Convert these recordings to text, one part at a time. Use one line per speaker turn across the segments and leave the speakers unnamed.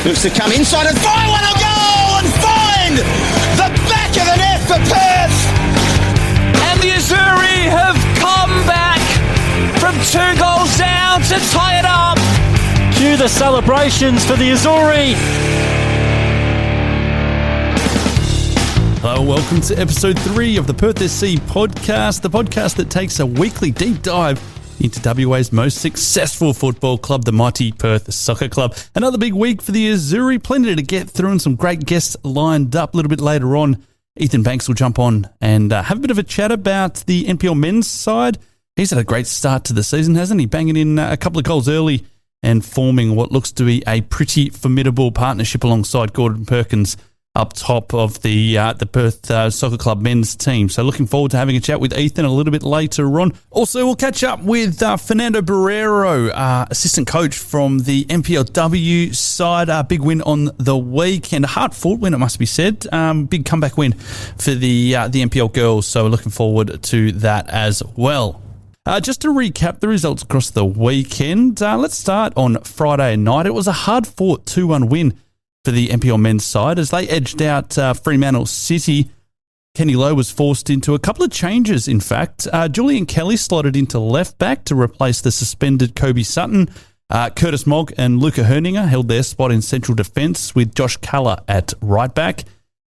Looks to come inside and fire one a goal and find the back of the net for Perth.
And the Azzurri have come back from 2 goals down to tie it up.
Cue the celebrations for the Azzurri.
Hello, welcome to episode 3 of the Perth SC podcast, the podcast that takes a weekly deep dive into WA's most successful football club, the mighty Perth Soccer Club. Another big week for the Azzurri, plenty to get through and some great guests lined up. A little bit later on, Ethan Banks will jump on and have a bit of a chat about the NPL men's side. He's had a great start to the season, hasn't he? Banging in a couple of goals early and forming what looks to be a pretty formidable partnership alongside Gordon Perkins up top of the Perth Soccer Club men's team. So looking forward to having a chat with Ethan a little bit later on. Also, we'll catch up with Fernando Barreiro, assistant coach from the NPLW side. Big win on the weekend, a hard-fought win, it must be said. Big comeback win for the NPL girls, so we're looking forward to that as well. Just to recap the results across the weekend, let's start on Friday night. It was a hard-fought 2-1 win for the NPL men's side as they edged out Fremantle City. Kenny Lowe was forced into a couple of changes, in fact. Julian Kelly slotted into left back to replace the suspended Kobe Sutton. Curtis Mogg and Luca Herninger held their spot in central defence with Josh Keller at right back.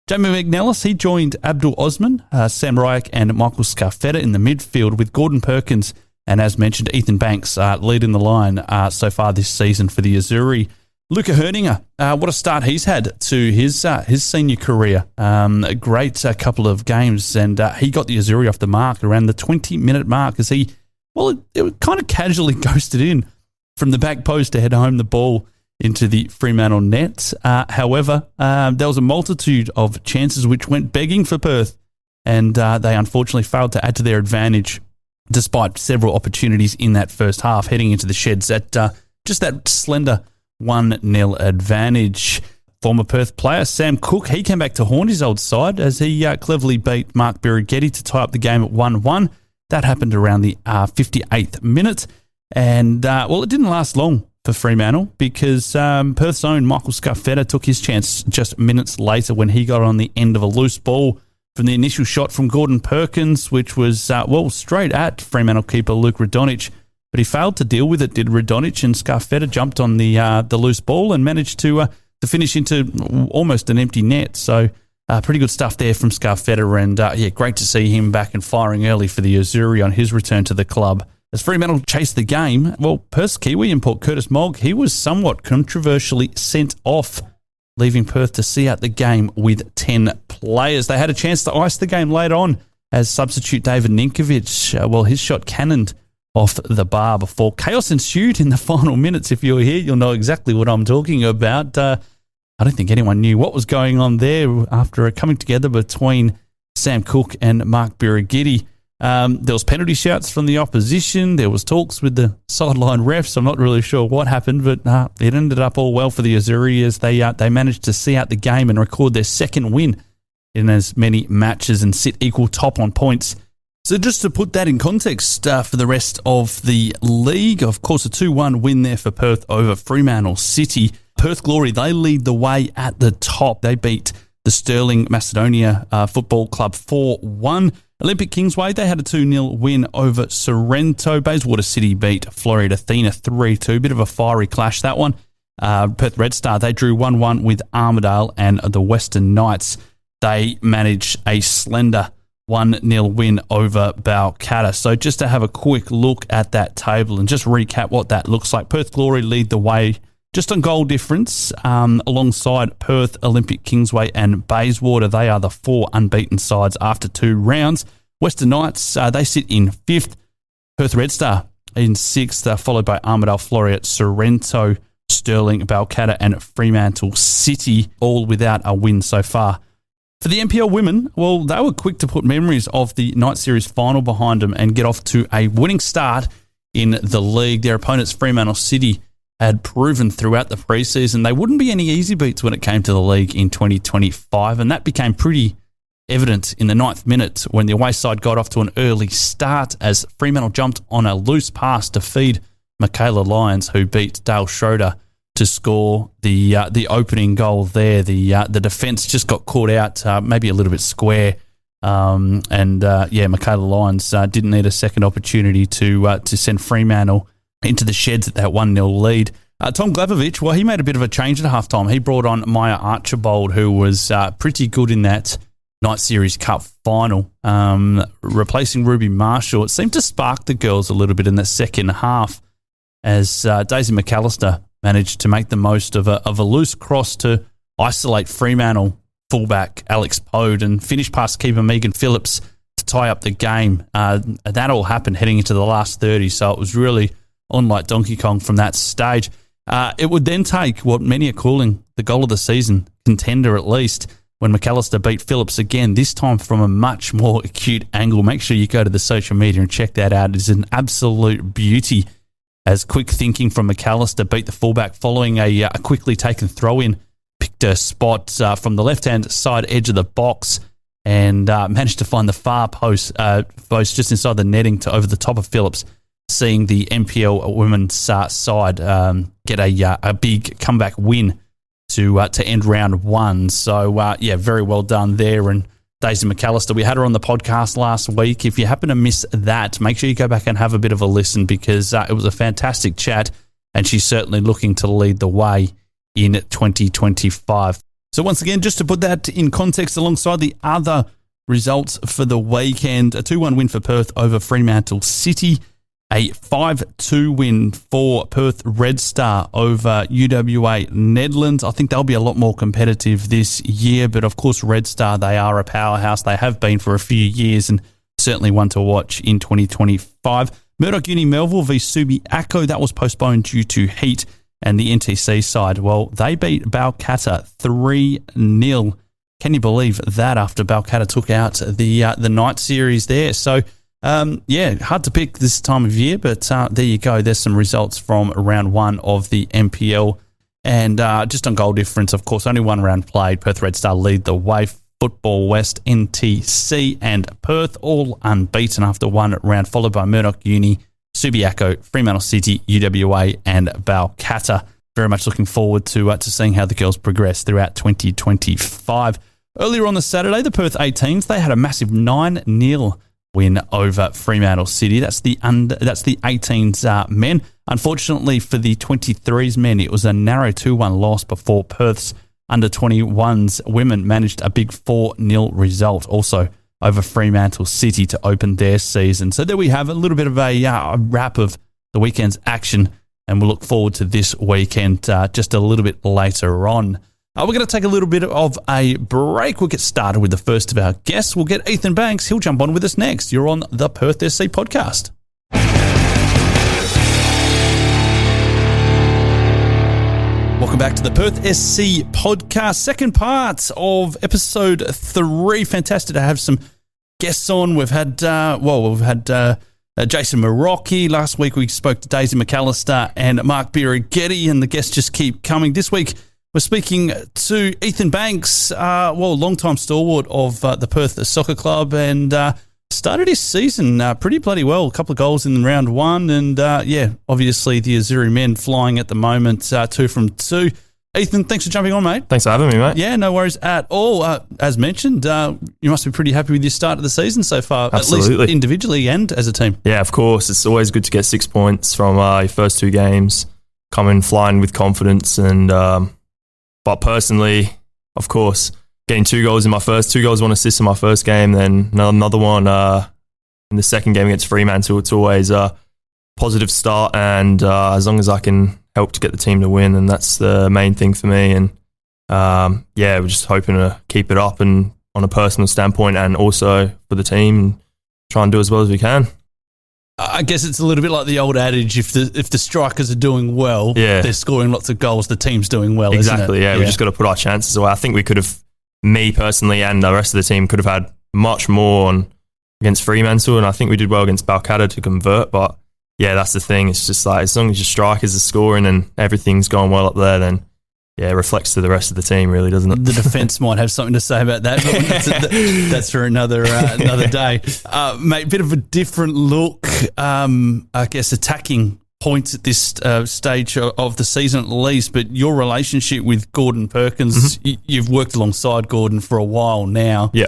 Jamie McNellis, he joined Abdul Osman, Sam Ryak and Michael Scarfetta in the midfield with Gordon Perkins and, as mentioned, Ethan Banks leading the line so far this season for the Azzurri. Luca Herninger, what a start he's had to his senior career. A great couple of games, and he got the Azzurri off the mark around the 20-minute mark as it kind of casually ghosted in from the back post to head home the ball into the Fremantle net. However, there was a multitude of chances which went begging for Perth, and they unfortunately failed to add to their advantage despite several opportunities in that first half, heading into the sheds at just that slender 1-0 advantage. Former Perth player Sam Cook, he came back to haunt his old side as he cleverly beat Mark Birighetti to tie up the game at 1-1. That happened around the 58th minute. And, it didn't last long for Fremantle because Perth's own Michael Scarfetta took his chance just minutes later when he got on the end of a loose ball from the initial shot from Gordon Perkins, which was, straight at Fremantle keeper Luke Radonic. But he failed to deal with it, did Radonic, and Scarfetta jumped on the loose ball and managed to finish into almost an empty net. So pretty good stuff there from Scarfetta, and great to see him back and firing early for the Azzurri on his return to the club. As Fremantle chased the game, Perth's Kiwi import Curtis Mogg, he was somewhat controversially sent off, leaving Perth to see out the game with 10 players. They had a chance to ice the game later on as substitute David Ninkovic, his shot cannoned off the bar before chaos ensued in the final minutes. If you're here, you'll know exactly what I'm talking about. I don't think anyone knew what was going on there after a coming together between Sam Cook and Mark Birighetti. There was penalty shouts from the opposition. There was talks with the sideline refs. I'm not really sure what happened, but it ended up all well for the Azzurri as they managed to see out the game and record their second win in as many matches and sit equal top on points. So just to put that in context for the rest of the league, of course, a 2-1 win there for Perth over Fremantle City. Perth Glory, they lead the way at the top. They beat the Stirling Macedonia Football Club 4-1. Olympic Kingsway, they had a 2-0 win over Sorrento. Bayswater City beat Florida Athena 3-2. Bit of a fiery clash, that one. Perth Red Star, they drew 1-1 with Armidale, and the Western Knights, they managed a slender 1-0 win over Balcatta. So just to have a quick look at that table and just recap what that looks like. Perth Glory lead the way just on goal difference alongside Perth, Olympic Kingsway and Bayswater. They are the 4 unbeaten sides after 2 rounds. Western Knights, they sit in 5th. Perth Red Star in 6th, followed by Armidale, Floreat, Sorrento, Stirling, Balcatta and Fremantle City, all without a win so far. For the NPL women, they were quick to put memories of the Night Series final behind them and get off to a winning start in the league. Their opponents, Fremantle City, had proven throughout the preseason they wouldn't be any easy beats when it came to the league in 2025, and that became pretty evident in the 9th minute when the away side got off to an early start as Fremantle jumped on a loose pass to feed Michaela Lyons, who beat Dale Schroeder to score the opening goal there. The defence just got caught out, maybe a little bit square. Michaela Lyons didn't need a second opportunity to send Fremantle into the sheds at that 1-0 lead. Tom Glavovic, well, he made a bit of a change at halftime. He brought on Maya Archibald, who was pretty good in that Night Series Cup final, replacing Ruby Marshall. It seemed to spark the girls a little bit in the second half as Daisy McAllister managed to make the most of a loose cross to isolate Fremantle fullback Alex Pode and finish past keeper Megan Phillips to tie up the game. That all happened heading into the last 30, so it was really on like Donkey Kong from that stage. It would then take what many are calling the goal of the season, contender at least, when McAllister beat Phillips again, this time from a much more acute angle. Make sure you go to the social media and check that out. It's an absolute beauty as quick thinking from McAllister beat the fullback following a quickly taken throw-in, picked a spot from the left-hand side edge of the box and managed to find the far post just inside the netting to over the top of Phillips, seeing the NPL women's side get a big comeback win to end round one. So, very well done there. And Daisy McAllister, we had her on the podcast last week. If you happen to miss that, make sure you go back and have a bit of a listen because it was a fantastic chat and she's certainly looking to lead the way in 2025. So once again, just to put that in context alongside the other results for the weekend, a 2-1 win for Perth over Fremantle City, a 5-2 win for Perth Red Star over UWA Netherlands. I think they'll be a lot more competitive this year, but of course Red Star, they are a powerhouse. They have been for a few years and certainly one to watch in 2025. Murdoch Uni Melville v Subiaco, that was postponed due to heat. And the NTC side, well, they beat Balcatta 3-0. Can you believe that after Balcatta took out the night series there? So, hard to pick this time of year, but there you go. There's some results from round one of the NPL. And just on goal difference, of course, only one round played. Perth Red Star lead the way. Football West, NTC and Perth all unbeaten after one round, followed by Murdoch Uni, Subiaco, Fremantle City, UWA and Balcatta. Very much looking forward to seeing how the girls progress throughout 2025. Earlier on the Saturday, the Perth 18s, they had a massive 9-0 win over Fremantle City. That's the 18s men. Unfortunately for the 23s men, it was a narrow 2-1 loss before Perth's under 21s women managed a big 4-0 result also over Fremantle City to open their season. So there we have a little bit of a wrap of the weekend's action, and we'll look forward to this weekend just a little bit later on. We're going to take a little bit of a break. We'll get started with the first of our guests. We'll get Ethan Banks. He'll jump on with us next. You're on the Perth SC podcast. Welcome back to the Perth SC podcast, second part of episode 3. Fantastic to have some guests on. We've had Jason Marocchi. Last week we spoke to Daisy McAllister and Mark Birighetti, and the guests just keep coming. This week we're speaking to Ethan Banks, long-time stalwart of the Perth Soccer Club, and started his season pretty bloody well. A couple of goals in round one, and obviously the Azzurri men flying at the moment, 2 from 2. Ethan, thanks for jumping on, mate.
Thanks for having me, mate.
Yeah, no worries at all. As mentioned, you must be pretty happy with your start of the season so far,
Absolutely.
At least individually and as a team.
Yeah, of course. It's always good to get 6 points from your first 2 games, come in flying with confidence. And but personally, of course, getting 2 goals, 1 assist in my first game, then another one in the second game against Fremantle. It's always a positive start, and as long as I can help to get the team to win, and that's the main thing for me. And we're just hoping to keep it up, and on a personal standpoint, and also for the team, and try and do as well as we can.
I guess it's a little bit like the old adage: if the strikers are doing well, they're scoring lots of goals. The team's doing well,
exactly.
Isn't it?
We just got to put our chances away. I think we could have, me personally, and the rest of the team could have had much more on against Fremantle, and I think we did well against Balcatta to convert. But yeah, that's the thing. It's just like as long as your strikers are scoring and everything's going well up there, then it reflects to the rest of the team, really, doesn't it?
The defence might have something to say about that, but that's for another day. Mate, bit of a different look, I guess, attacking points at this stage of the season at least, but your relationship with Gordon Perkins, you've worked alongside Gordon for a while now.
Yeah.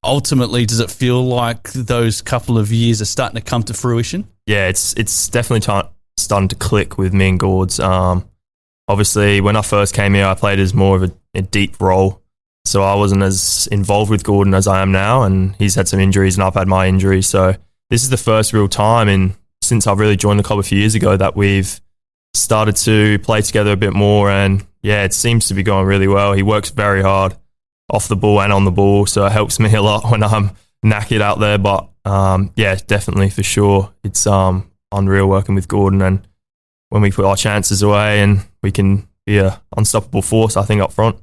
Ultimately, does it feel like those couple of years are starting to come to fruition?
Yeah, it's definitely starting to click with me and Gords. Obviously, when I first came here, I played as more of a deep role, so I wasn't as involved with Gordon as I am now, and he's had some injuries and I've had my injury, so this is the first real time since I've really joined the club a few years ago that we've started to play together a bit more, and yeah, it seems to be going really well. He works very hard off the ball and on the ball, so it helps me a lot when I'm knackered out there, but yeah, definitely for sure. It's unreal working with Gordon, and when we put our chances away and we can be an unstoppable force, I think, up front,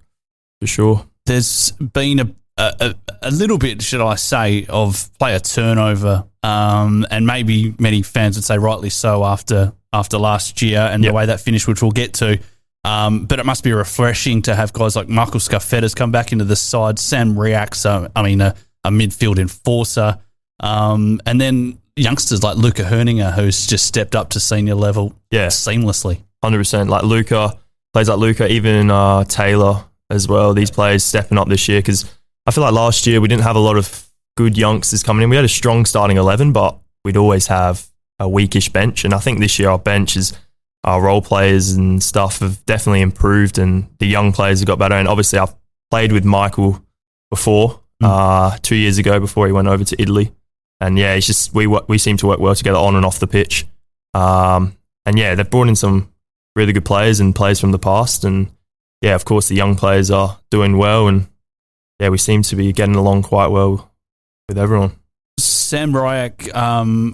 for sure. There's
been a little bit, should I say, of player turnover, and maybe many fans would say rightly so after last year and the way that finished, which we'll get to. But it must be refreshing to have guys like Michael Scarfettas come back into the side, Sam Riak's, a midfield enforcer, and then youngsters like Luca Herninger, who's just stepped up to senior level seamlessly.
100%. Like plays like Luca, even Taylor as well. These players stepping up this year, because I feel like last year we didn't have a lot of good youngsters coming in. We had a strong starting 11, but we'd always have a weakish bench. And I think this year our bench our role players and stuff have definitely improved, and the young players have got better. And obviously I've played with Michael before, 2 years ago, before he went over to Italy. And yeah, it's just we seem to work well together on and off the pitch. And yeah, they've brought in some really good players and players from the past. And yeah, of course, the young players are doing well. And yeah, we seem to be getting along quite well with everyone.
Sam Ryak,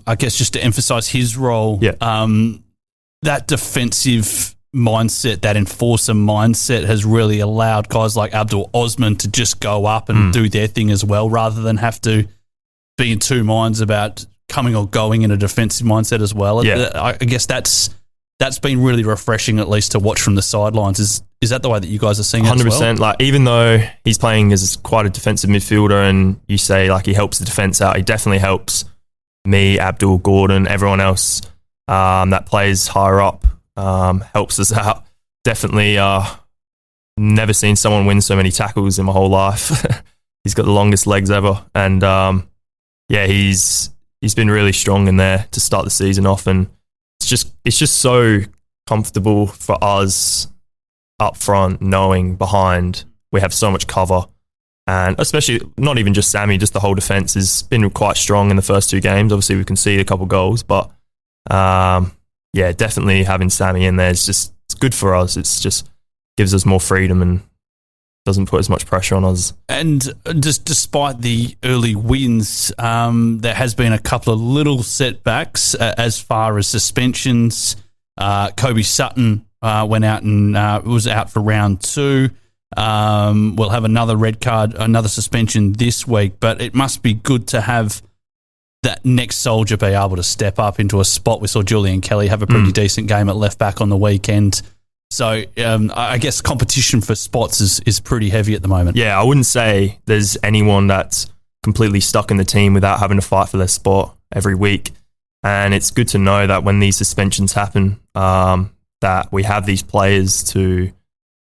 I guess just to emphasise his role, that defensive mindset, that enforcer mindset has really allowed guys like Abdul Osman to just go up and do their thing as well, rather than have to be in two minds about coming or going in a defensive mindset as well.
Yeah.
I guess that's been really refreshing, at least to watch from the sidelines. Is that the way that you guys are seeing it
100%.
as well?
Like, even though he's playing as quite a defensive midfielder, and you say like he helps the defence out, he definitely helps me, Abdul, Gordon, everyone else that plays higher up, helps us out. Definitely never seen someone win so many tackles in my whole life. He's got the longest legs ever, and yeah, he's been really strong in there to start the season off, and it's just so comfortable for us up front, knowing behind we have so much cover, and especially not even just Sammy, just the whole defence has been quite strong in the first two games. Obviously, we conceded a couple goals, but yeah, definitely having Sammy in there it's good for us. It's just gives us more freedom and doesn't put as much pressure on us.
And just despite the early wins, there has been a couple of little setbacks as far as suspensions. Kobe Sutton went out and was out for round 2. We'll have another red card, another suspension this week, but it must be good to have that next soldier be able to step up into a spot. We saw Julian Kelly have a pretty decent game at left back on the weekend. So I guess competition for spots is pretty heavy at the moment.
Yeah, I wouldn't say there's anyone that's completely stuck in the team without having to fight for their spot every week. And it's good to know that when these suspensions happen, that we have these players to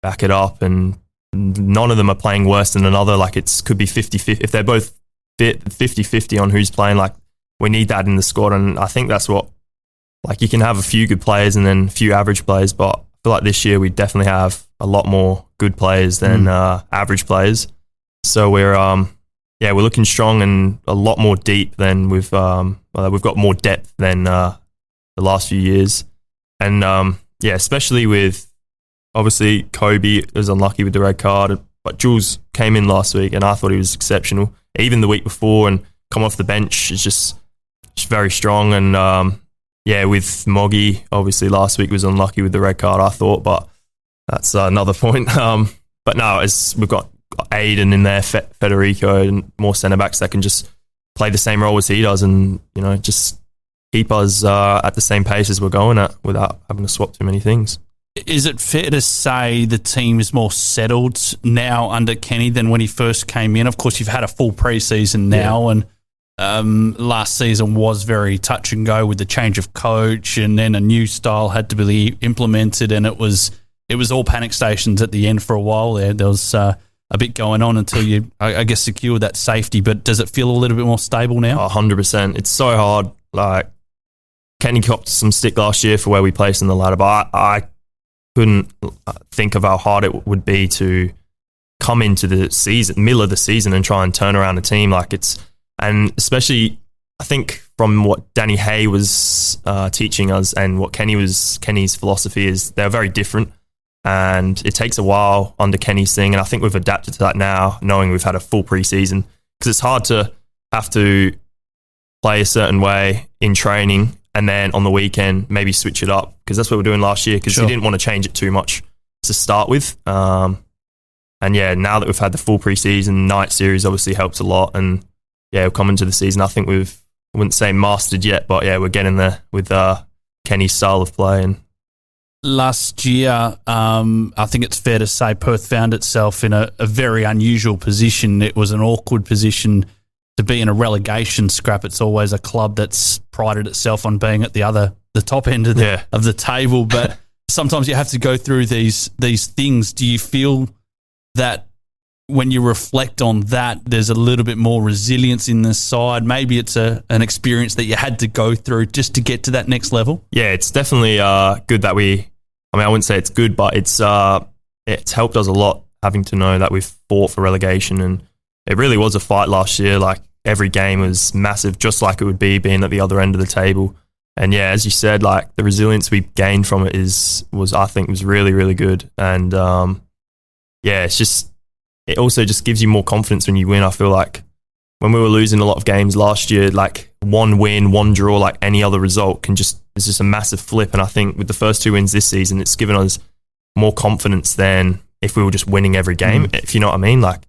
back it up, and none of them are playing worse than another. Like, it could be 50-50. If they're both fit, 50-50 on who's playing, like, we need that in the squad. And I think that's what, like, you can have a few good players and then a few average players, but I feel like this year we definitely have a lot more good players than average players. So we're looking strong and a lot more deep than we've got more depth than the last few years. And especially with, obviously, Kobe was unlucky with the red card, but Jules came in last week and I thought he was exceptional. Even the week before, and come off the bench is just very strong. And with Moggy, obviously last week was unlucky with the red card, I thought, but that's another point. But no, we've got Aiden in there, Federico, and more centre backs that can just play the same role as he does, and just keep us at the same pace as we're going at without having to swap too many things.
Is it fair to say the team is more settled now under Kenny than when he first came in? Of course, you've had a full pre-season now, and last season was very touch and go with the change of coach, and then a new style had to be implemented, and it was all panic stations at the end for a while there. There was a bit going on until you, I guess, secured that safety. But does it feel a little bit more stable now?
100%. It's so hard. Like, Kenny copped some stick last year for where we placed in the ladder, but I couldn't think of how hard it would be to come into the season, middle of the season, and try and turn around a team. Like, and especially, I think from what Danny Hay was teaching us and what Kenny's philosophy is, they're very different. And it takes a while under Kenny's thing. And I think we've adapted to that now, knowing we've had a full preseason, because it's hard to have to play a certain way in training and then on the weekend maybe switch it up, because that's what we were doing last year, because he didn't want to change it too much to start with. And yeah, now that we've had the full preseason, night series obviously helps a lot. And yeah, we'll come into the season. I think I wouldn't say mastered yet, but yeah, we're getting there with Kenny's style of play. And
last year, I think it's fair to say Perth found itself in a very unusual position. It was an awkward position to be in a relegation scrap. It's always a club that's prided itself on being at the top end of the table, but sometimes you have to go through these things. Do you feel that when you reflect on that, there's a little bit more resilience in this side? Maybe it's an experience that you had to go through just to get to that next level? Yeah,
it's definitely good that I wouldn't say it's good, but it's helped us a lot having to know that we've fought for relegation. And it really was a fight last year. Like, every game was massive, just like it would be being at the other end of the table. And yeah, as you said, like, the resilience we gained from it was really, really good. And yeah, it also just gives you more confidence when you win. I feel like when we were losing a lot of games last year, like, one win, one draw, like any other result it's just a massive flip. And I think with the first 2 wins this season, it's given us more confidence than if we were just winning every game, if you know what I mean. Like,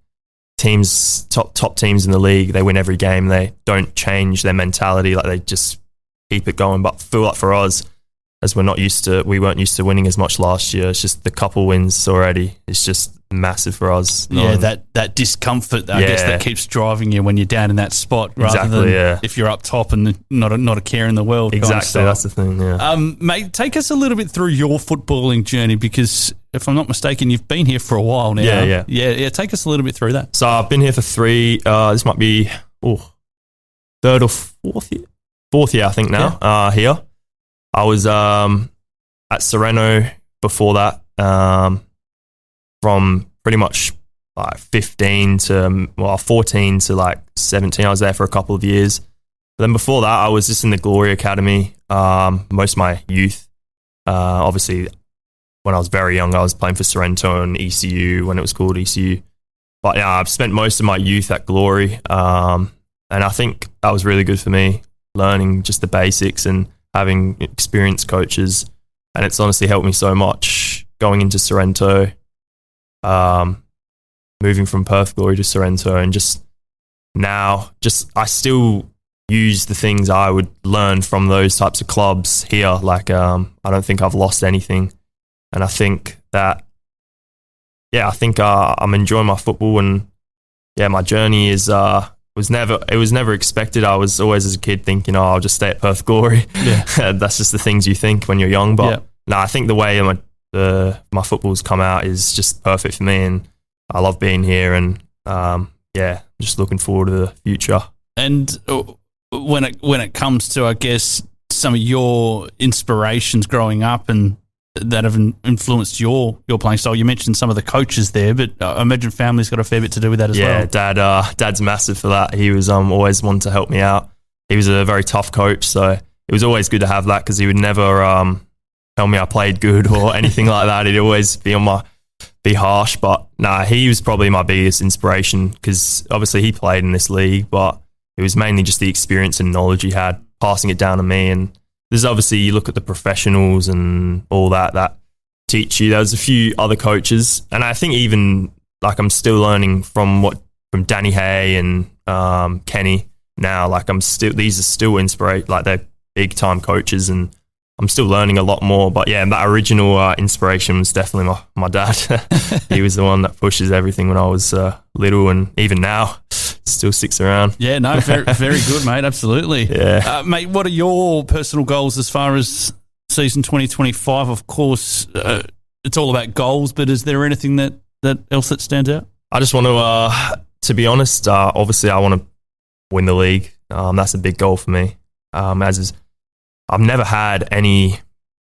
top teams in the league, they win every game. They don't change their mentality. Like, they just keep it going. But I feel like for us, as we weren't used to winning as much last year, it's just the couple wins already. It's just massive for us.
Yeah, that discomfort, I guess, that keeps driving you when you're down in that spot, rather than if you're up top and not a care in the world.
Exactly, that's the thing. Yeah.
Mate, take us a little bit through your footballing journey, because if I'm not mistaken, you've been here for a while now. Yeah. Take us a little bit through that.
So I've been here for 3. This might be third or fourth year, I think now. Here, I was at Sereno before that. From pretty much like 14 to like 17. I was there for a couple of years. But then before that, I was just in the Glory Academy most of my youth. Obviously, when I was very young, I was playing for Sorrento and ECU when it was called ECU. But yeah, I've spent most of my youth at Glory. And I think that was really good for me, learning just the basics and having experienced coaches. And it's honestly helped me so much going into Sorrento. Moving from Perth Glory to Sorrento, and I still use the things I would learn from those types of clubs here. Like, I don't think I've lost anything, and I think that, I'm enjoying my football, and my journey was never expected. I was always, as a kid, thinking, I'll just stay at Perth Glory. Yeah. That's just the things you think when you're young, but no, I think the way my football's come out is just perfect for me, and I love being here, and just looking forward to the future.
And when it comes to, I guess, some of your inspirations growing up and that have influenced your playing style, you mentioned some of the coaches there, but I imagine family's got a fair bit to do with that as well.
Yeah, Dad's massive for that. He was always one to help me out. He was a very tough coach, so it was always good to have that, because he would never tell me I played good or anything like that. He'd always be harsh, but he was probably my biggest inspiration, because obviously he played in this league, but it was mainly just the experience and knowledge he had, passing it down to me. And there's obviously, you look at the professionals and all that teach you. There was a few other coaches, and I think even like I'm still learning from Danny Hay and Kenny now. Like, these are still inspiration, like they're big time coaches, and I'm still learning a lot more. But yeah, that original inspiration was definitely my dad. He was the one that pushes everything when I was little, and even now. still sticks around.
Yeah, no, very, very good, mate. Absolutely.
Yeah.
Mate, what are your personal goals as far as season 2025? Of course, it's all about goals, but is there anything that else that stands out?
I just want to be honest, obviously I want to win the league. That's a big goal for me. I've never had any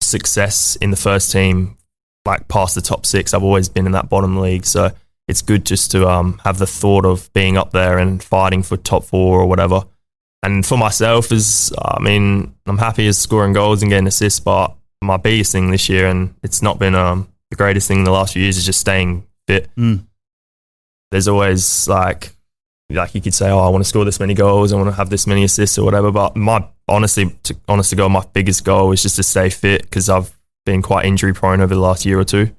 success in the first team, like past the top 6. I've always been in that bottom league. So it's good just to have the thought of being up there and fighting for top 4 or whatever. And for myself I'm happy as scoring goals and getting assists, but my biggest thing this year, and it's not been the greatest thing in the last few years, is just staying fit. There's always like you could say, I want to score this many goals, I want to have this many assists or whatever. But honest to God, my biggest goal is just to stay fit, because I've been quite injury prone over the last year or two.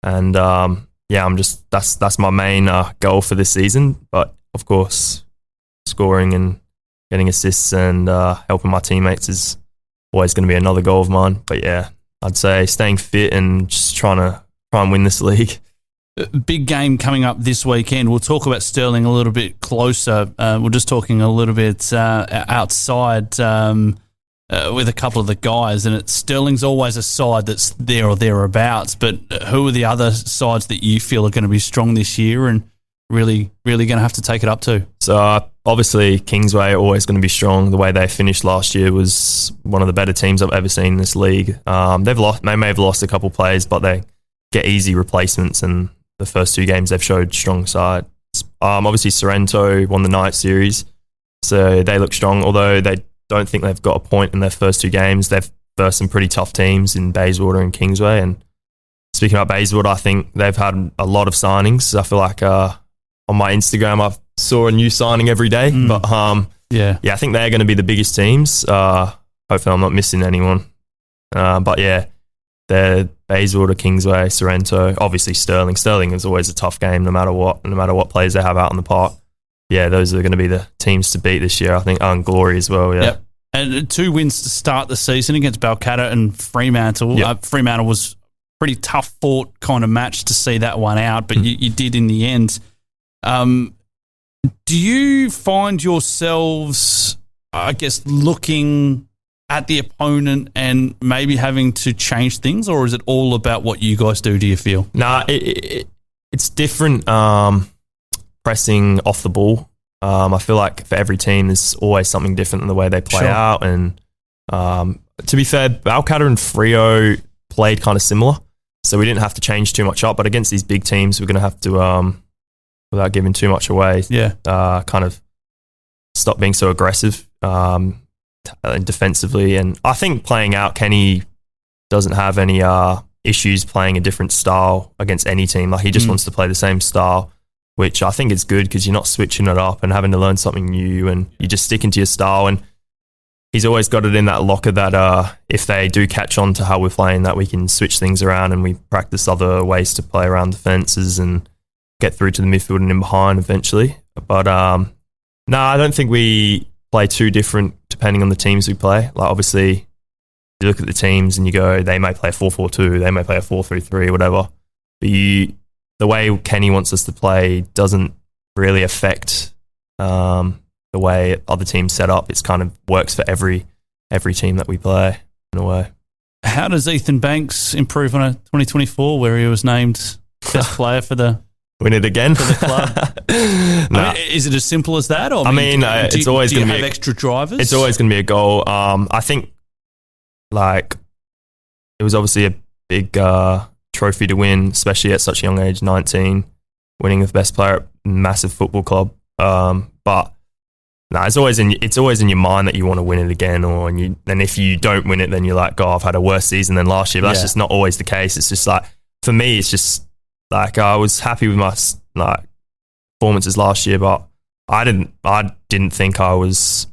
And that's my main goal for this season. But of course, scoring and getting assists and helping my teammates is always going to be another goal of mine. But yeah, I'd say staying fit and just try and win this league.
Big game coming up this weekend. We'll talk about Stirling a little bit closer. We're just talking a little bit outside with a couple of the guys, and Stirling's always a side that's there or thereabouts. But who are the other sides that you feel are going to be strong this year and really, really going to have to take it up to?
So obviously Kingsway are always going to be strong. The way they finished last year was one of the better teams I've ever seen in this league. They may have lost a couple players, but they get easy replacements, and the first 2 games they've showed strong sides. Obviously Sorrento won the night series, so they look strong, although they don't think they've got a point in their first 2 games. They've versed some pretty tough teams in Bayswater and Kingsway. And speaking about Bayswater, I think they've had a lot of signings. I feel like on my Instagram I saw a new signing every day. But I think they're going to be the biggest teams. Hopefully I'm not missing anyone. But yeah, they're Bayswater, Kingsway, Sorrento, obviously Stirling. Stirling is always a tough game no matter what players they have out in the park. Yeah, those are going to be the teams to beat this year, I think. And Glory as well, yeah.
Yep. And 2 wins to start the season against Balcatta and Fremantle.
Yep.
Fremantle was a pretty tough fought kind of match to see that one out, but you did in the end. Do you find yourselves, I guess, looking at the opponent and maybe having to change things, or is it all about what you guys do you feel?
Nah, it's different pressing off the ball. I feel like for every team there's always something different in the way they play out. And to be fair, Balcatta and Freo played kind of similar, so we didn't have to change too much up. But against these big teams, we're going to have to, without giving too much away, kind of stop being so aggressive defensively. And I think playing out, Kenny doesn't have any issues playing a different style against any team. Like, he just wants to play the same style, which I think is good, because you're not switching it up and having to learn something new, and you're just sticking to your style. And he's always got it in that locker that if they do catch on to how we're playing, that we can switch things around and we practice other ways to play around defences and get through to the midfield and in behind eventually. But no, I don't think we play too different depending on the teams we play. Like, obviously, you look at the teams and you go, they may play a 4-4-2, they may play a 4-3-3, whatever. But the way Kenny wants us to play doesn't really affect the way other teams set up. It's kind of works for every team that we play in a way.
How does Ethan Banks improve on a 2024 where he was named best player for the
win it again
for the club?
Nah.
I mean, is it as simple as that? Or
it's always going to be
have extra drivers.
It's always going to be a goal. I think like it was obviously a big trophy to win, especially at such a young age, 19, winning the best player at a massive football club. But no, it's always in your mind that you want to win it again, and if you don't win it, then you're like, I've had a worse season than last year. But that's just not always the case. It's just like, for me, it's just like, I was happy with my performances last year, but I didn't think I was.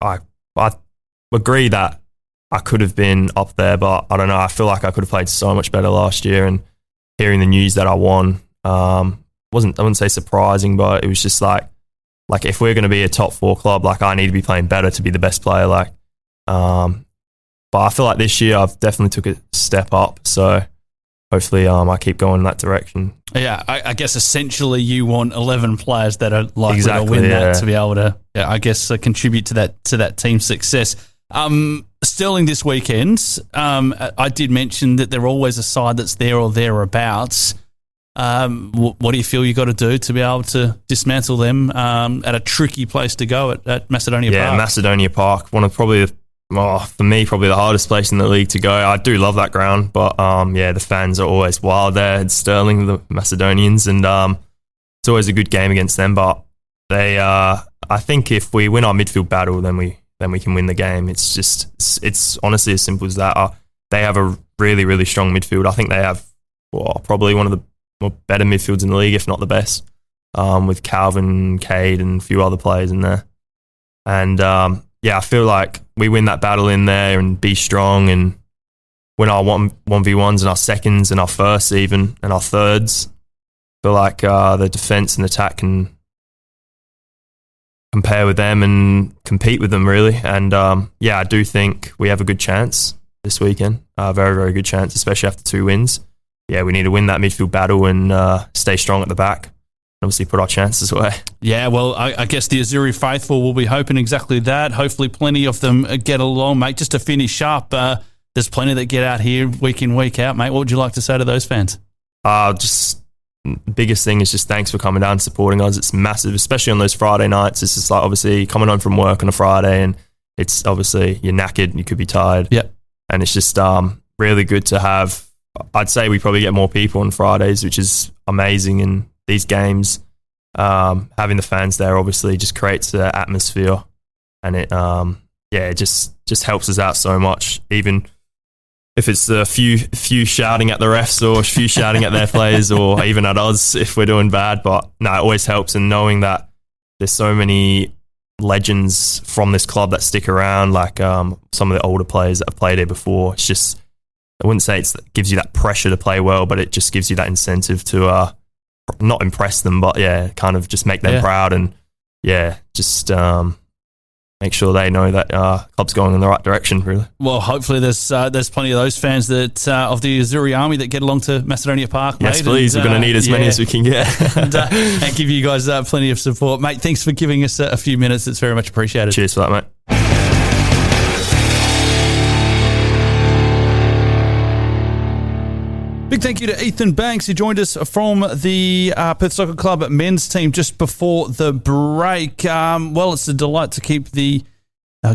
I agree that I could have been up there, but I don't know. I feel like I could have played so much better last year, and hearing the news that I won I wouldn't say surprising, but it was just like if we're going to be a top 4 club, like, I need to be playing better to be the best player. But I feel like this year I've definitely took a step up. So hopefully I keep going in that direction.
Yeah, I guess essentially you want 11 players that are likely to win
yeah.
that to be able to, I guess, contribute to that team's success. Sterling this weekend, I did mention that they're always a side that's there or thereabouts. What do you feel you got to do to be able to dismantle them at a tricky place to go at Macedonia Park?
Yeah, Macedonia Park, one of probably, for me, probably the hardest place in the league to go. I do love that ground, but the fans are always wild there at Sterling, the Macedonians, and it's always a good game against them. But they, I think if we win our midfield battle, then we can win the game. It's honestly as simple as that. They have a really, really strong midfield. I think they have probably one of the more better midfields in the league, if not the best, with Calvin, Cade, and a few other players in there. And I feel like we win that battle in there and be strong and win our 1v1s and our seconds and our firsts even and our thirds. I feel like the defence and attack can compare with them and compete with them, really. And I do think we have a good chance this weekend. Very, very good chance, especially after 2 wins. Yeah, we need to win that midfield battle and stay strong at the back. Obviously put our chances away.
Yeah, well, I guess the Azzurri faithful will be hoping exactly that. Hopefully plenty of them get along, mate. Just to finish up, there's plenty that get out here week in, week out, mate. What would you like to say to those fans?
Just the biggest thing is just thanks for coming down and supporting us. It's massive, especially on those Friday nights. It's just like obviously coming home from work on a Friday and it's obviously you're knackered and you could be tired.
Yep.
And it's just really good to have. I'd say we probably get more people on Fridays, which is amazing in these games. Having the fans there obviously just creates an atmosphere and it just helps us out so much. Even if it's a few shouting at the refs or a few shouting at their players or even at us if we're doing bad. But no, it always helps. And knowing that there's so many legends from this club that stick around, like some of the older players that have played here before, it's just, I wouldn't say it gives you that pressure to play well, but it just gives you that incentive to not impress them, but kind of just make them proud and just make sure they know that club's going in the right direction, really.
Well, hopefully there's plenty of those fans that of the Azzurri army that get along to Macedonia Park, mate.
Yes, please. We're going to need as many as we can get.
and give you guys plenty of support. Mate, thanks for giving us a few minutes. It's very much appreciated.
Cheers for that, mate.
Big thank you to Ethan Banks, who joined us from the Perth Soccer Club men's team just before the break. It's a delight to keep the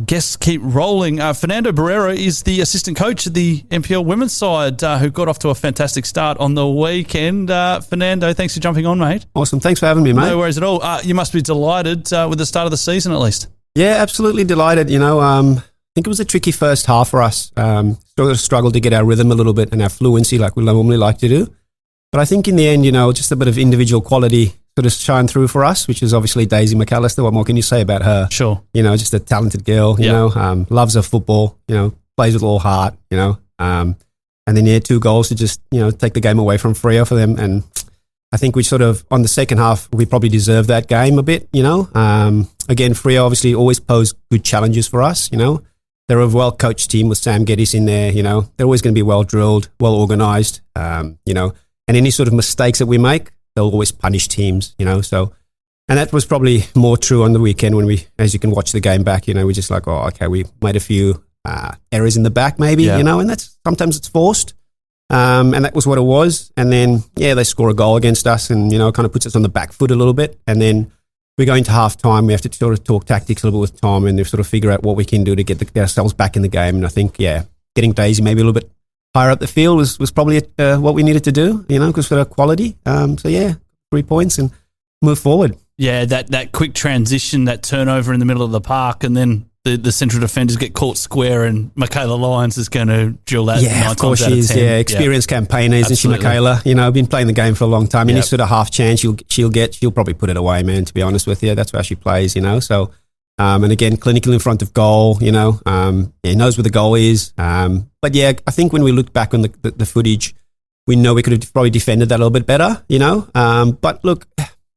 guests keep rolling. Fernando Barreiro is the assistant coach of the NPL women's side, who got off to a fantastic start on the weekend. Fernando, thanks for jumping on, mate.
Awesome. Thanks for having me, mate.
No worries at all. You must be delighted with the start of the season, at least.
Yeah, absolutely delighted. I think it was a tricky first half for us. Sort of struggled to get our rhythm a little bit and our fluency like we normally like to do. But I think in the end, just a bit of individual quality sort of shine through for us, which is obviously Daisy McAllister. What more can you say about her?
Sure.
Just a talented girl, loves her football, plays with all heart, and then 2 goals to just, take the game away from Freo for them. And I think we sort of, on the second half, we probably deserved that game a bit, Again, Freo obviously always pose good challenges for us, They're a well-coached team with Sam Geddes in there, They're always going to be well-drilled, well-organised, and any sort of mistakes that we make, they'll always punish teams, so. And that was probably more true on the weekend when we, as you can watch the game back, we're just like, oh, okay, we made a few errors in the back maybe, and that's, sometimes it's forced. And that was what it was. And then, they score a goal against us and, kind of puts us on the back foot a little bit. And then we go into half time, we have to sort of talk tactics a little bit with Tom and sort of figure out what we can do to get ourselves back in the game. And I think, getting Daisy maybe a little bit higher up the field was probably what we needed to do, because for our quality. 3 points and move forward.
Yeah, that quick transition, that turnover in the middle of the park, and then the central defenders get caught square and Michaela Lyons is going to drill that 9 times out of 10.
Of course she is. Yeah, experienced campaigner, isn't she, Michaela? Been playing the game for a long time. Any sort of half chance she'll probably put it away, man, to be honest with you. That's how she plays, So, and again, clinical in front of goal, knows where the goal is. But I think when we look back on the footage, we know we could have probably defended that a little bit better, But look,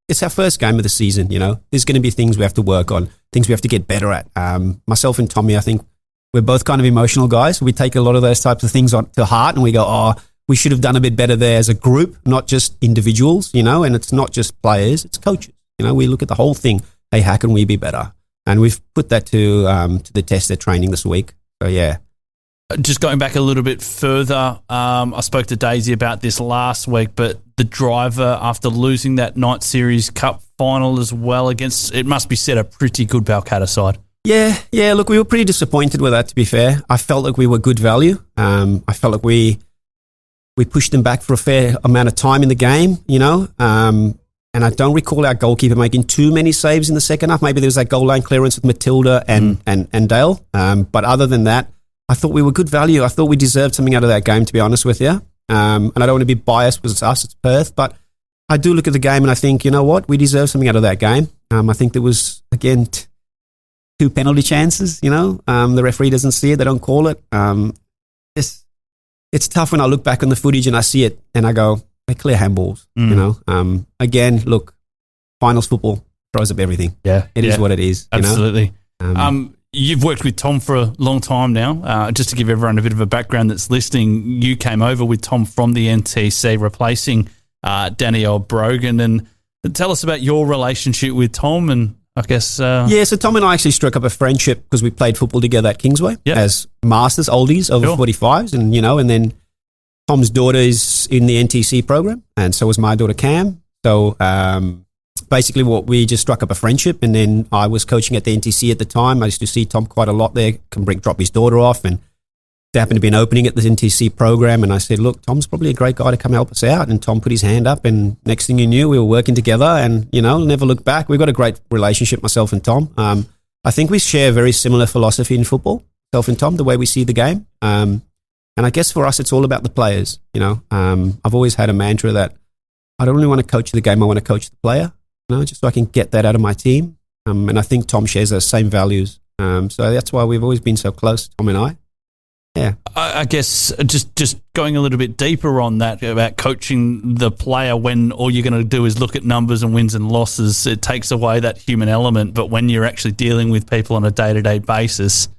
it's our first game of the season, There's going to be things we have to work on, things we have to get better at. Myself and Tommy, I think we're both kind of emotional guys. We take a lot of those types of things on to heart and we go, we should have done a bit better there as a group, not just individuals, and it's not just players, it's coaches. We look at the whole thing. Hey, how can we be better? And we've put that to the test at training this week. So, yeah.
Just going back a little bit further, I spoke to Daisy about this last week, but the driver, after losing that Night Series Cup final as well against, it must be said, a pretty good Balcatta side.
Yeah, look, we were pretty disappointed with that, to be fair. I felt like we were good value. I felt like we pushed them back for a fair amount of time in the game, and I don't recall our goalkeeper making too many saves in the second half. Maybe there was that goal line clearance with Matilda and Dale. But other than that, I thought we were good value. I thought we deserved something out of that game, to be honest with you. And I don't want to be biased because it's us, it's Perth, but I do look at the game and I think, you know what, we deserve something out of that game. I think there was, again, 2 penalty chances, the referee doesn't see it, they don't call it. It's tough when I look back on the footage and I see it and I go, they're clear handballs, Again, look, finals football throws up everything.
Yeah.
It is what it is.
Absolutely. You've worked with Tom for a long time now. Just to give everyone a bit of a background that's listening, you came over with Tom from the NTC, replacing Danielle Brogan. And tell us about your relationship with Tom and I guess...
so Tom and I actually struck up a friendship because we played football together at Kingsway as masters, oldies, over 45s. And, and then Tom's daughter is in the NTC program and so was my daughter Cam. So... basically what we just struck up a friendship, and then I was coaching at the NTC at the time. I used to see Tom quite a lot there, drop his daughter off, and there happened to be an opening at the NTC program, and I said, look, Tom's probably a great guy to come help us out, and Tom put his hand up, and next thing you knew, we were working together, and, never looked back. We've got a great relationship, myself and Tom. I think we share a very similar philosophy in football, myself and Tom, the way we see the game. And I guess for us, it's all about the players, I've always had a mantra that I don't really want to coach the game, I want to coach the player. Just so I can get that out of my team. And I think Tom shares those same values. So that's why we've always been so close, Tom and I. Yeah.
I guess just going a little bit deeper on that about coaching the player when all you're going to do is look at numbers and wins and losses, it takes away that human element. But when you're actually dealing with people on a day-to-day basis,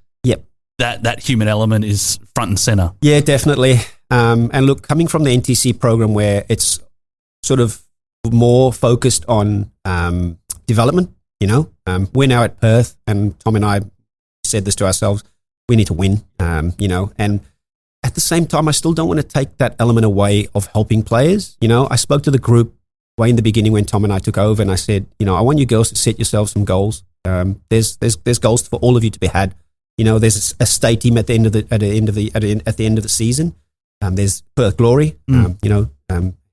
that human element is front and center. Yeah,
definitely. And look, coming from the NTC program where it's sort of more focused on development, we're now at Perth, and Tom and I said this to ourselves, we need to win, and at the same time, I still don't want to take that element away of helping players. I spoke to the group way in the beginning when Tom and I took over, and I said, I want you girls to set yourselves some goals. There's goals for all of you to be had. There's a state team at the end of the season. There's Perth Glory.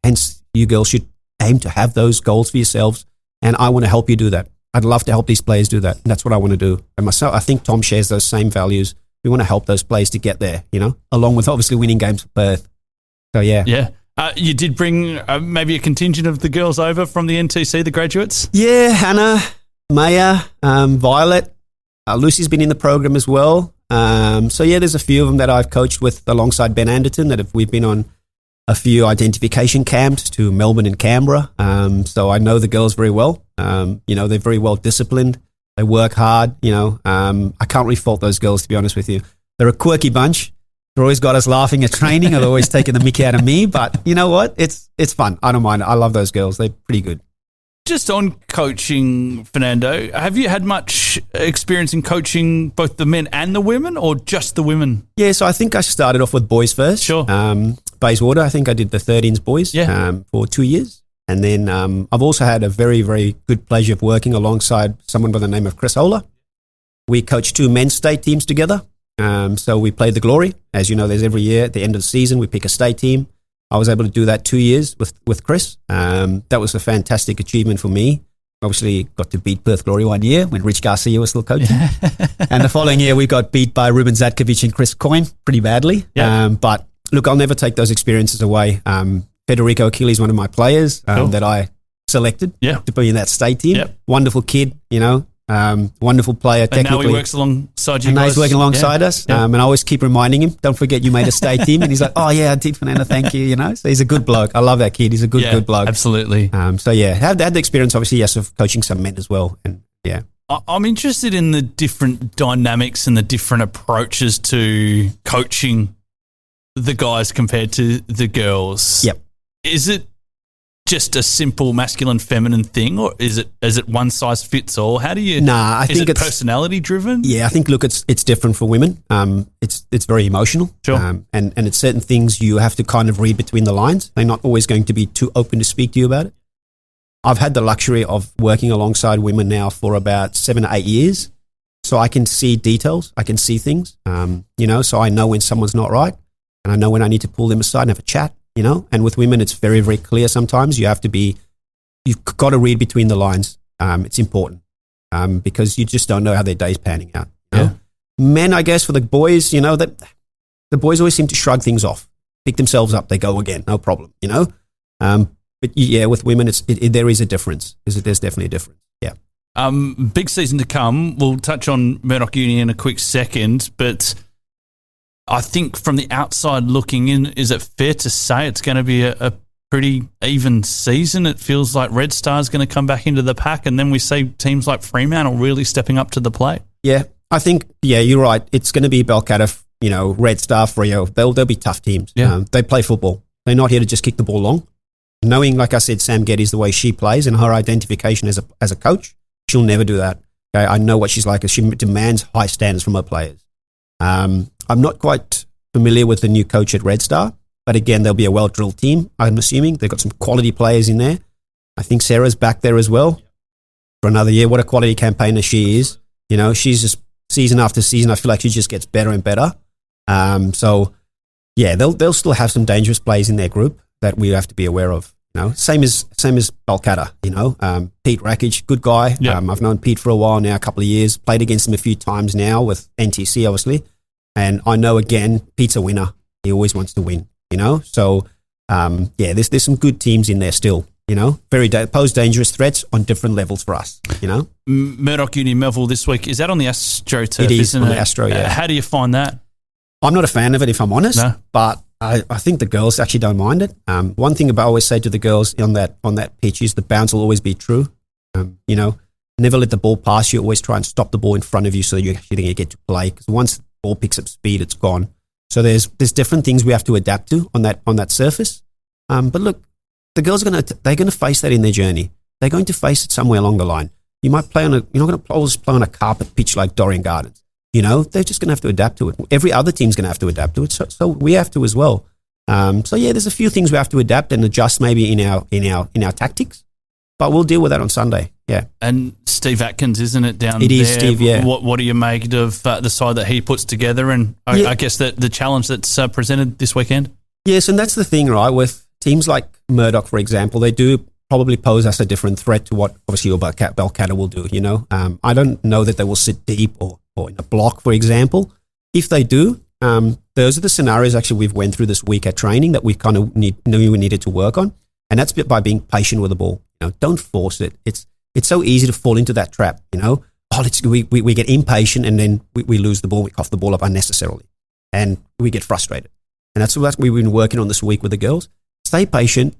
Hence you girls should aim to have those goals for yourselves, and I want to help you do that. I'd love to help these players do that, and that's what I want to do. And myself, I think Tom shares those same values. We want to help those players to get there, along with obviously winning games for Perth. So, yeah.
Yeah. You did bring maybe a contingent of the girls over from the NTC, the graduates?
Yeah, Hannah, Maya, Violet. Lucy's been in the program as well. So, yeah, there's a few of them that I've coached with alongside Ben Anderton that we've been on a few identification camps to Melbourne and Canberra. So I know the girls very well. They're very well disciplined. They work hard. I can't really fault those girls, to be honest with you. They're a quirky bunch. They've always got us laughing at training. They've always taken the mickey out of me. But you know what? It's fun. I don't mind. I love those girls. They're pretty good.
Just on coaching, Fernando, have you had much experience in coaching both the men and the women, or just the women?
Yeah, so I think I started off with boys first.
Sure.
Bayswater, I think I did the 13s boys for 2 years. And then I've also had a very, very good pleasure of working alongside someone by the name of Chris Ola. We coached 2 men's state teams together. So we played the Glory. As you know, there's every year at the end of the season, we pick a state team. I was able to do that 2 years with Chris. That was a fantastic achievement for me. Obviously got to beat Perth Glory 1 year when Rich Garcia was still coaching. And the following year we got beat by Ruben Zatkovic and Chris Coyne pretty badly. But look, I'll never take those experiences away. Federico Achilles, one of my players that I selected to be in that state team. Wonderful kid, wonderful player.
And now he works alongside you
and
guys.
now he's working alongside us. And I always keep reminding him, don't forget you made a state team. And he's like, oh yeah, I did, Fernando, thank you. So he's a good bloke. I love that kid. He's a good bloke.
Absolutely.
So yeah, had the experience obviously, yes, of coaching some men as well. And yeah.
I'm interested in the different dynamics and the different approaches to coaching the guys compared to the girls.
Yep.
Is it just a simple masculine feminine thing, or is it one size fits all? How do you?
Nah, I think it's
personality driven.
Yeah, I think it's different for women. It's very emotional.
Sure.
And it's certain things you have to kind of read between the lines. They're not always going to be too open to speak to you about it. I've had the luxury of working alongside women now for about 7 to 8 years, so I can see details. I can see things. So I know when someone's not right, and I know when I need to pull them aside and have a chat. And with women, it's very, very clear sometimes. You've got to read between the lines. It's important because you just don't know how their day's panning out.
Yeah.
Men, I guess, for the boys, that the boys always seem to shrug things off, pick themselves up, they go again, no problem, But yeah, with women, there is a difference. There's definitely a difference. Yeah.
Big season to come. We'll touch on Murdoch Uni in a quick second, but I think from the outside looking in, is it fair to say it's going to be a pretty even season? It feels like Red Star's going to come back into the pack, and then we see teams like Fremantle really stepping up to the plate.
Yeah, I think, you're right. It's going to be Balcatta, Red Star, Freo. They'll be tough teams.
Yeah.
They play football. They're not here to just kick the ball long. Knowing, like I said, Sam Geddes, the way she plays and her identification as a coach, she'll never do that. Okay? I know what she's like. She demands high standards from her players. I'm not quite familiar with the new coach at Red Star, but again, they'll be a well-drilled team, I'm assuming. They've got some quality players in there. I think Sarah's back there as well for another year. What a quality campaigner she is. She's just season after season, I feel like she just gets better and better. They'll still have some dangerous players in their group that we have to be aware of. Same as Balcatta, Pete Rakic, good guy.
Yeah.
I've known Pete for a while now, a couple of years, played against him a few times now with NTC, obviously. And I know, again, Pete's a winner. He always wants to win, So, there's some good teams in there still, pose dangerous threats on different levels for us,
Murdoch Uni Melville this week, is that on the Astro turf?
It is
isn't
on
it?
the Astro, yeah.
How do you find that?
I'm not a fan of it, if I'm honest,
No.
but I think the girls actually don't mind it. One thing I always say to the girls on that pitch is the bounce will always be true. Never let the ball pass you. Always try and stop the ball in front of you so you actually get to play. Because once the ball picks up speed, it's gone. So there's different things we have to adapt to on that surface. But look, the girls they're gonna face that in their journey. They're going to face it somewhere along the line. You might you're not going to always play on a carpet pitch like Dorrien Gardens. They're just going to have to adapt to it. Every other team's going to have to adapt to it, so we have to as well. There's a few things we have to adapt and adjust maybe in our tactics, but we'll deal with that on Sunday. Yeah.
And Steve Atkins, isn't it, down there?
It is Steve, yeah.
What do you make of the side that he puts together, and I guess the challenge that's presented this weekend?
Yes, and that's the thing, right? With teams like Murdoch, for example, they do probably pose us a different threat to what obviously Balcatta will do. I don't know that they will sit deep or in a block, for example. If they do, those are the scenarios actually we've went through this week at training that we kind of knew we needed to work on, and that's by being patient with the ball. Don't force it. It's so easy to fall into that trap. We get impatient and then we lose the ball, we cough the ball up unnecessarily, and we get frustrated. And that's what we've been working on this week with the girls. Stay patient,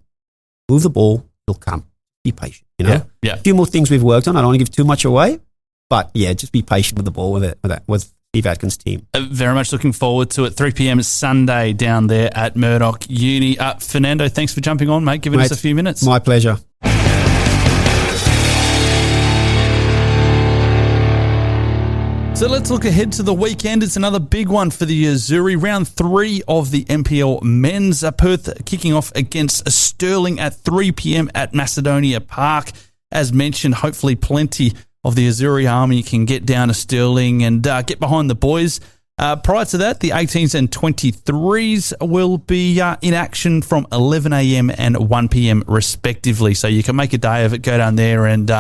move the ball, it'll come. Be patient.
Yeah.
A few more things we've worked on. I don't want to give too much away. But yeah, just be patient with the ball with Steve Atkins' team.
Very much looking forward to it. 3 p.m. Sunday down there at Murdoch Uni. Fernando, thanks for jumping on, mate. Giving us a few minutes.
My pleasure.
So let's look ahead to the weekend. It's another big one for the Azzurri. Round 3 of the NPL Men's. Perth kicking off against Stirling at 3 p.m. at Macedonia Park. As mentioned, hopefully plenty of the Azzurri army can get down to Stirling and get behind the boys. Prior to that, the 18s and 23s will be in action from 11 a.m. and 1 p.m. respectively. So you can make a day of it, go down there and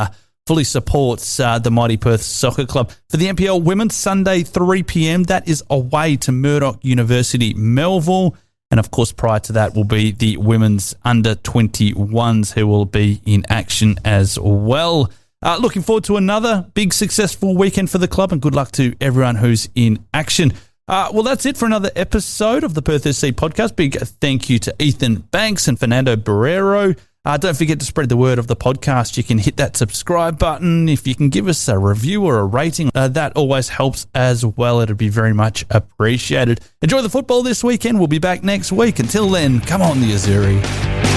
fully supports the mighty Perth Soccer Club. For the NPL Women, Sunday 3 p.m, that is away to Murdoch University, Melville. And of course, prior to that will be the women's under 21s who will be in action as well. Looking forward to another big successful weekend for the club, and good luck to everyone who's in action. Well, that's it for another episode of the Perth SC podcast. Big thank you to Ethan Banks and Fernando Barreiro. Don't forget to spread the word of the podcast. You can hit that subscribe button. If you can give us a review or a rating, that always helps as well. It'd be very much appreciated. Enjoy the football this weekend. We'll be back next week. Until then, come on, the Azzurri.